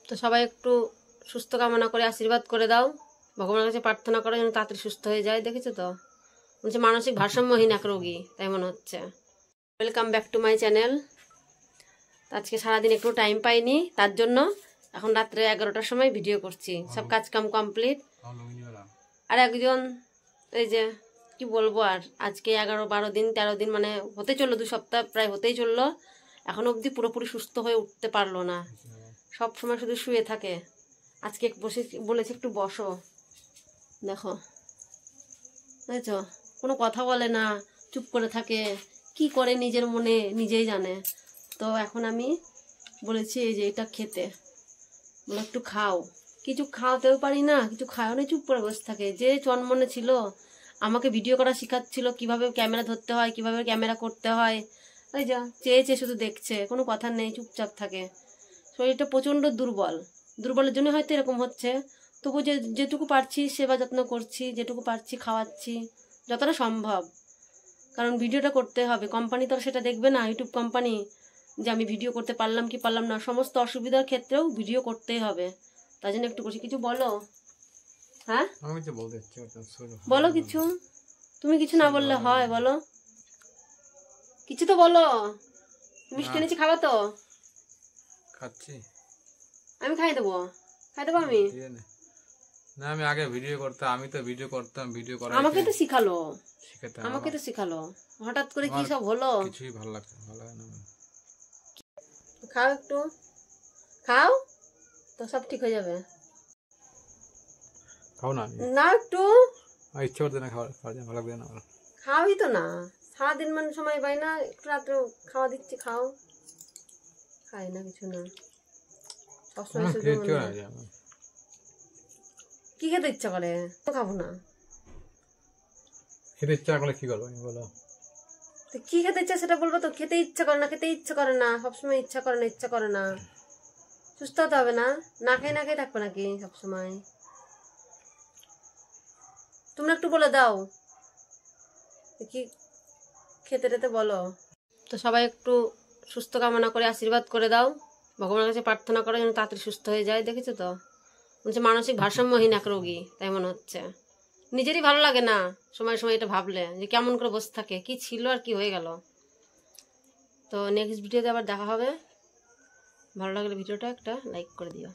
তো সবাই একটু সুস্থ কামনা করে আশীর্বাদ করে দাও, ভগবানের কাছে প্রার্থনা করো যেন তাড়াতাড়ি সুস্থ হয়ে যায়। দেখেছো তো, বলছে মানসিক ভারসাম্যহীন এক রোগী, তাই মনে হচ্ছে। Welcome back to my channel. আজকে সারাদিন একটু টাইম পাইনি, তার জন্য এখন রাত্রে 11টার সময় ভিডিও করছি। সব কাজ কাম কমপ্লিট। আর একজন এই যে কি বলবো, আর আজকে 11-12 দিন 13 দিন মানে হতে চললো, 2 সপ্তাহ প্রায় হতেই চললো, এখন অবধি পুরোপুরি সুস্থ হয়ে উঠতে পারলো না। সব সময় শুধু শুয়ে থাকে। আজকে বলেছি একটু বসো, দেখো বুঝেছো, কোনো কথা বলে না, চুপ করে থাকে, কি করে নিজের মনে নিজেই জানে। তো এখন আমি বলেছি এই যে এটা খেতে, বলে একটু খাও। কিছু খাওয়াতেও পারি না, কিছু খাও না, চুপ করে বসে থাকে। যে চনমনে ছিল, আমাকে ভিডিও করা শেখাচ্ছিল, কিভাবে ক্যামেরা ধরতে হয়, কিভাবে ক্যামেরা করতে হয়, ওই যা চেয়ে চেয়ে শুধু দেখছে, কোনো কথা নেই, চুপচাপ থাকে। শরীরটা প্রচণ্ড দুর্বলের জন্য হয়তো এরকম হচ্ছে। তবু যেটুকু পারছি সেবা যত্ন করছি, যেটুকু পারছি খাওয়াচ্ছি যতটা সম্ভব। কারণ ভিডিওটা করতে হবে, কোম্পানি তো সেটা দেখবে না, ইউটিউব কোম্পানি, যে আমি ভিডিও করতে পারলাম কি পারলাম না। সমস্ত অসুবিধার ক্ষেত্রেও ভিডিও করতেই হবে, তাই জন্য একটু করছি। কিছু বলো। হ্যাঁ বলো কিছু, তুমি কিছু না বললে হয়, বলো কিছু তো বলো। মিষ্টি এনেছি, খাবা তো? খাচ্ছি, আমি খাই দেবো আমি। না আমি আগে ভিডিও করতাম, আমি তো ভিডিও করতাম, ভিডিও করা আমাকে তো শিখালো, হঠাৎ করে কি সব হলো? কিছুই ভালো লাগে না। খাও, একটু খাও তো সব ঠিক হয়ে যাবে। খাও না, না একটু ইচ্ছে করতে না, খাওয়া ভালো লাগবে না। খাওয়াই তো না, সারাদিন মানে সময় পাই না, একটু রাত্রে খাওয়া দিচ্ছি, খাও। খাই না কিছু না, সবসময় শুধু কি খেতে ইচ্ছা করে তো খাবো না। খেতে ইচ্ছা করলে কি করবো বলো? কি খেতে ইচ্ছা সেটা বলবো তো? খেতে ইচ্ছা করে না, সবসময় ইচ্ছা করে না। সুস্থ হতে হবে না, না খেয়ে থাকবে নাকি সবসময়? তোমরা একটু বলে দাও কি খেতে টেতে বলো। তো সবাই একটু সুস্থ কামনা করে আশীর্বাদ করে দাও, ভগবানের কাছে প্রার্থনা করো যেন তাড়াতাড়ি সুস্থ হয়ে যায়। দেখেছো তো, বলছে মানসিক ভারসাম্যহীন এক রোগী, তাই মনে হচ্ছে। নিজেরই ভালো লাগে না সময় সময় এটা ভাবলে, যে কেমন করে বসে থাকে, কি ছিল আর কি হয়ে গেল। তো নেক্সট ভিডিওতে আবার দেখা হবে। ভালো লাগলে ভিডিওটা একটা লাইক করে দিও।